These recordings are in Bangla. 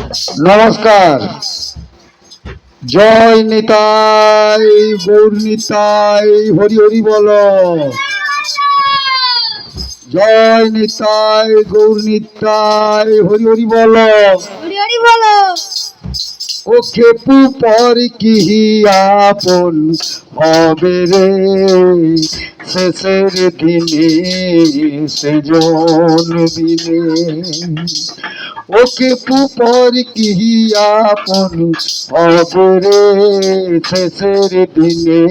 নমস্কার। জয় নিতাই গৌর নিতাই, হরি হরি বল। জয় নিতাই গৌর নিতাই, হরি হরি বল। হরি হরি বলো। ও খেপু পর কি আপন হবে রে, শেষের দিনে সেজন বিনে। ও খেপু পর কি আপন হবে রে, শেষের দিনে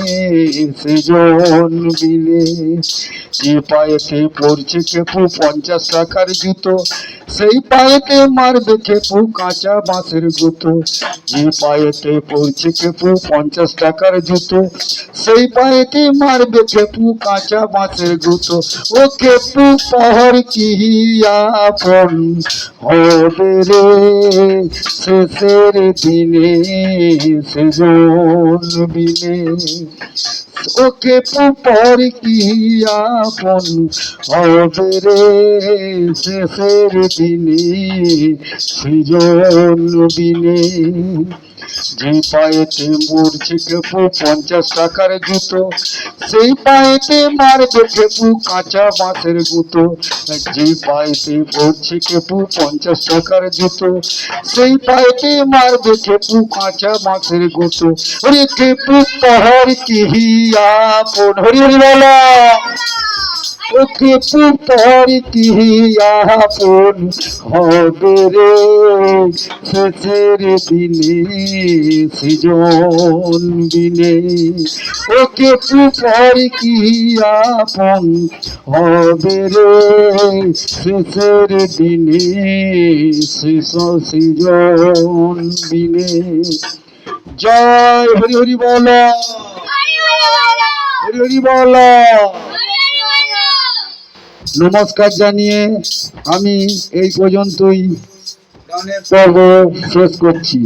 সেজন বিনে। যে পায়েতে পড়ছে খেপু 50 টাকার জুতো, সেই পায়েতে মারবে খেপু কাঁচা বাঁশের গুতো। যে পায়েতে পড়ছে খেপু 50 টাকার জুতো, সেই পায়েতে মারবে খেপু কাঁচা বাঁশের গুতো। ও খেপু পহর কি আপন হবে রে, শেষের দিনে সেজন বিনে। ও খেপু পর কি আপন হবে রে, শেষের দিনে সৃজন বিনে। যে পায়েতে মরছে খেপু 50 টাকার জুতো, সেই পায়েতে মারবে খেপু কাঁচা বাঁশের গুতো। যে পায়েতে পড়ছে খেপু 50 টাকার জুতো, সেই পায়েতে মারবে খেপু কাঁচা বাঁশের গুতো। ওরে খেপু পাহাড় কি আপন, হরি হরি বলা। ও খেপু পাহাড় কি আপন হবে রে, শেষের দিনে সৃজন বিনে। ও খেপু পাহাড় কি আপন হবে রে, শেষের দিনে সৃজন বিনে। জয় হরি হরি বল, হরি হরি বলো। হরি হরি বল। হরি হরি বলো। নমস্কার জানিয়ে আমি এই পর্যন্তই গানের পর্ব শেষ করছি।